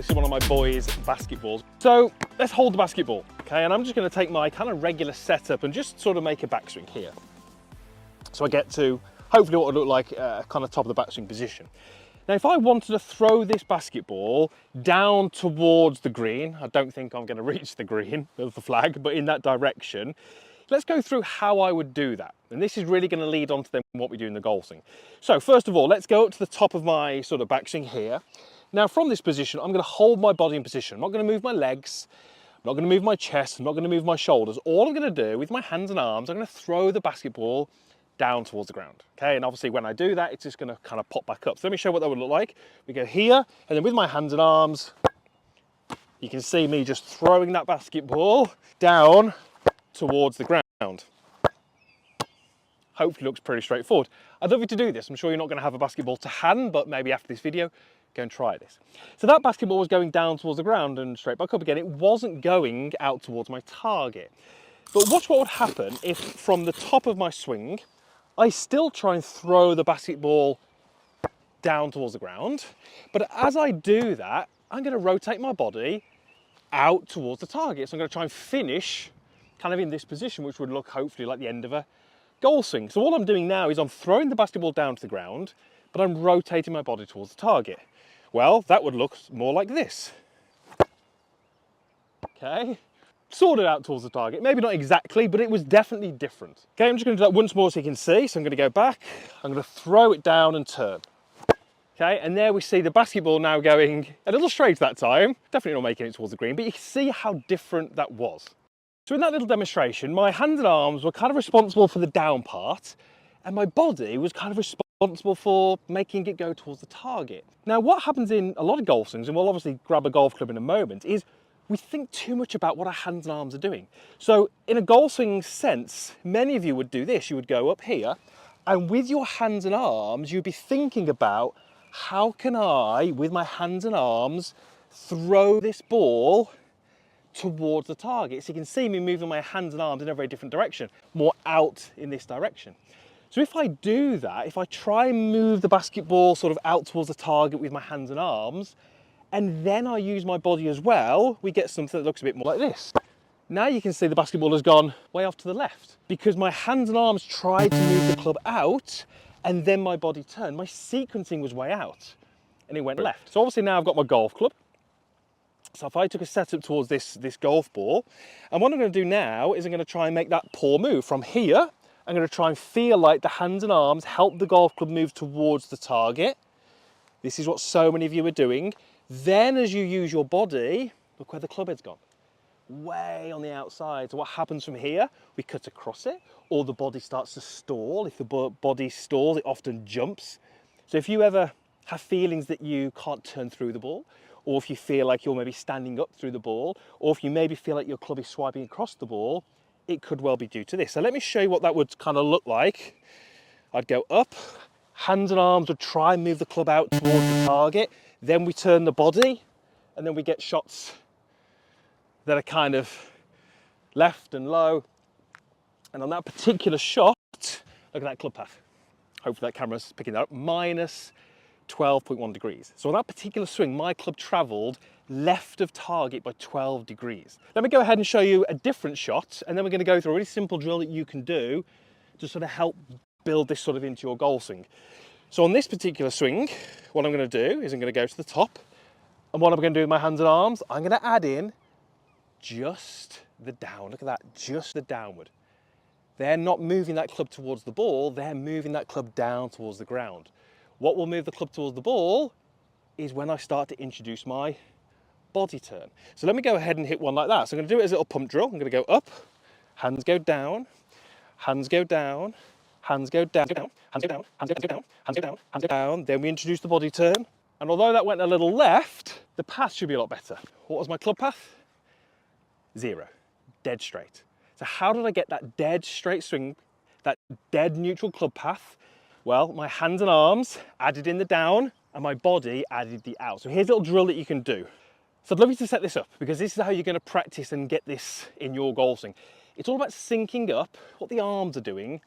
This is one of my boys' basketballs. So let's hold the basketball, okay? And I'm just gonna take my kind of regular setup and just sort of make a backswing here. So I get to hopefully what would look like kind of top of the backswing position. Now, if I wanted to throw this basketball down towards the green, I don't think I'm gonna reach the green of the flag, but in that direction, let's go through how I would do that. And this is really gonna lead on to then what we do in the golf swing. So first of all, let's go up to the top of my sort of backswing here. Now from this position, I'm gonna hold my body in position. I'm not gonna move my legs, I'm not gonna move my chest, I'm not gonna move my shoulders. All I'm gonna do with my hands and arms, I'm gonna throw the basketball down towards the ground, okay? And obviously when I do that, it's just gonna kind of pop back up. So let me show you what that would look like. We go here, and then with my hands and arms, you can see me just throwing that basketball down towards the ground. Hopefully looks pretty straightforward. I'd love you to do this. I'm sure you're not gonna have a basketball to hand, but maybe after this video, go and try this. So that basketball was going down towards the ground and straight back up again. It wasn't going out towards my target. But watch what would happen if from the top of my swing, I still try and throw the basketball down towards the ground. But as I do that, I'm gonna rotate my body out towards the target. So I'm gonna try and finish kind of in this position, which would look hopefully like the end of a goal swing. So all I'm doing now is I'm throwing the basketball down to the ground, but I'm rotating my body towards the target. Well, that would look more like this. Okay. Sort it out towards the target. Maybe not exactly, but it was definitely different. Okay, I'm just gonna do that once more so you can see. So I'm gonna go back, I'm gonna throw it down and turn. Okay, and there we see the basketball now going a little straight that time. Definitely not making it towards the green, but you can see how different that was. So in that little demonstration, my hands and arms were kind of responsible for the down part, and my body was kind of responsible for making it go towards the target. Now, what happens in a lot of golf swings, and we'll obviously grab a golf club in a moment, is we think too much about what our hands and arms are doing. So in a golf swing sense, many of you would do this. You would go up here, and with your hands and arms, you'd be thinking about how can I, with my hands and arms, throw this ball towards the target. So you can see me moving my hands and arms in a very different direction, more out in this direction. So if I do that, if I try and move the basketball sort of out towards the target with my hands and arms, and then I use my body as well, we get something that looks a bit more like this. Now you can see the basketball has gone way off to the left because my hands and arms tried to move the club out and then my body turned. My sequencing was way out and it went left. So obviously now I've got my golf club. So if I took a setup towards this golf ball, and what I'm gonna do now is I'm gonna try and make that poor move. From here, I'm gonna try and feel like the hands and arms help the golf club move towards the target. This is what so many of you are doing. Then as you use your body, look where the club head's gone. Way on the outside. So what happens from here? We cut across it, or the body starts to stall. If the body stalls, it often jumps. So if you ever have feelings that you can't turn through the ball, or if you feel like you're maybe standing up through the ball, or if you maybe feel like your club is swiping across the ball, it could well be due to this. So let me show you what that would kind of look like. I'd go up, hands and arms would try and move the club out towards the target. Then we turn the body, and then we get shots that are kind of left and low. And on that particular shot, look at that club path. Hopefully that camera's picking that up, minus 12.1 degrees. So on that particular swing, my club traveled left of target by 12 degrees. Let me go ahead and show you a different shot, and then we're gonna go through a really simple drill that you can do to sort of help build this sort of into your golf swing. So on this particular swing, what I'm gonna do is I'm gonna go to the top, and what I'm gonna do with my hands and arms, I'm gonna add in just the down. Look at that, just the downward. They're not moving that club towards the ball, they're moving that club down towards the ground. What will move the club towards the ball is when I start to introduce my body turn. So let me go ahead and hit one like that. So I'm gonna do it as a little pump drill. I'm gonna go up, hands go down, hands go down, hands go down, hands go down, hands go down, hands go down, hands go down. Then we introduce the body turn. And although that went a little left, the path should be a lot better. What was my club path? 0, dead straight. So how did I get that dead straight swing, that dead neutral club path? Well, my hands and arms added in the down and my body added the out. So here's a little drill that you can do. So I'd love you to set this up because this is how you're going to practice and get this in your golf swing. It's all about syncing up what the arms are doing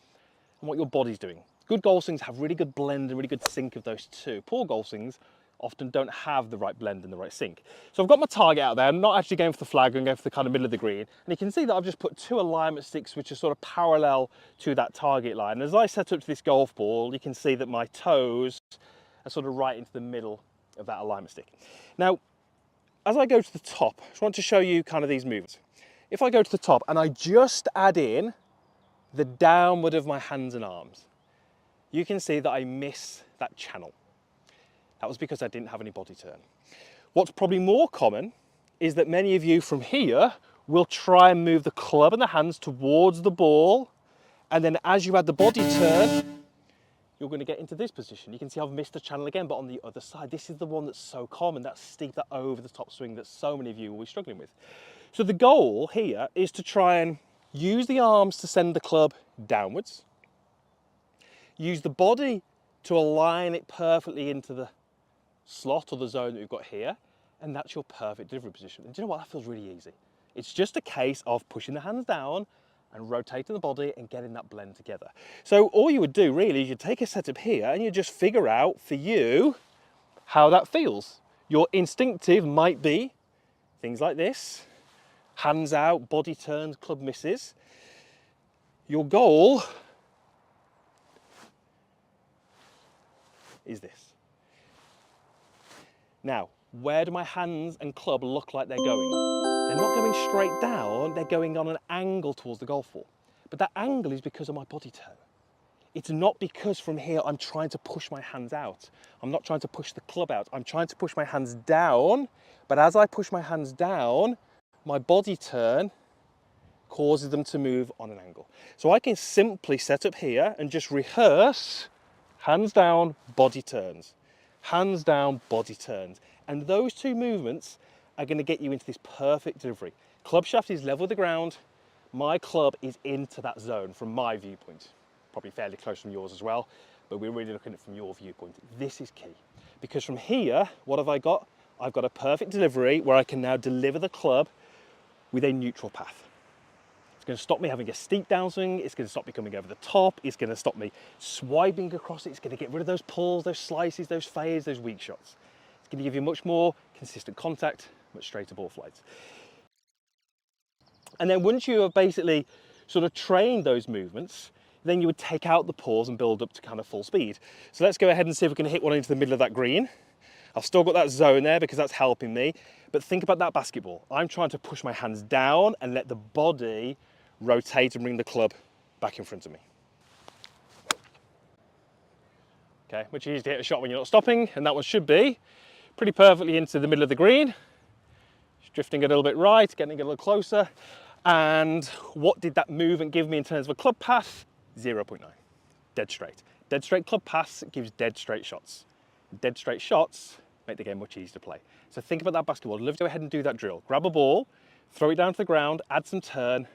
and what your body's doing. Good golf swings have really good blend and really good sync of those two. Poor golf swings often don't have the right blend and the right sink. So I've got my target out there. I'm not actually going for the flag, I'm going for the kind of middle of the green. And you can see that I've just put 2 alignment sticks which are sort of parallel to that target line. And as I set up to this golf ball, you can see that my toes are sort of right into the middle of that alignment stick. Now, as I go to the top, I just want to show you kind of these movements. If I go to the top and I just add in the downward of my hands and arms, you can see that I miss that channel. That was because I didn't have any body turn. What's probably more common is that many of you from here will try and move the club and the hands towards the ball, and then as you add the body turn, you're going to get into this position. You can see I've missed the channel again, but on the other side. This is the one that's so common, that steep, that over the top swing that so many of you will be struggling with. So the goal here is to try and use the arms to send the club downwards, use the body to align it perfectly into the slot or the zone that we've got here, and that's your perfect delivery position. And do you know what? That feels really easy. It's just a case of pushing the hands down and rotating the body and getting that blend together. So all you would do really is you take a setup here and you just figure out for you how that feels. Your instinctive might be things like this: hands out, body turns, club misses. Your goal is this. Now, where do my hands and club look like they're going? They're not going straight down, they're going on an angle towards the golf ball. But that angle is because of my body turn. It's not because from here I'm trying to push my hands out. I'm not trying to push the club out. I'm trying to push my hands down, but as I push my hands down, my body turn causes them to move on an angle. So I can simply set up here and just rehearse hands down, body turns. Hands down, body turns. And those 2 movements are going to get you into this perfect delivery. Club shaft is level with the ground. My club is into that zone from my viewpoint. Probably fairly close from yours as well, but we're really looking at it from your viewpoint. This is key, because from here, what have I got? I've got a perfect delivery where I can now deliver the club with a neutral path. It's going to stop me having a steep downswing. It's going to stop me coming over the top. It's going to stop me swiping across it. It's going to get rid of those pulls, those slices, those fades, those weak shots. It's going to give you much more consistent contact, much straighter ball flights. And then once you have basically sort of trained those movements, then you would take out the pause and build up to kind of full speed. So let's go ahead and see if we can hit one into the middle of that green. I've still got that zone there because that's helping me. But think about that basketball. I'm trying to push my hands down and let the body rotate and bring the club back in front of me. Okay, much easier to hit a shot when you're not stopping, and that one should be pretty perfectly into the middle of the green. Just drifting a little bit right, getting a little closer. And what did that movement give me in terms of a club path? 0.9, dead straight. Dead straight club paths gives dead straight shots. Dead straight shots make the game much easier to play. So think about that basketball. Let's go ahead and do that drill. Grab a ball, throw it down to the ground, add some turn,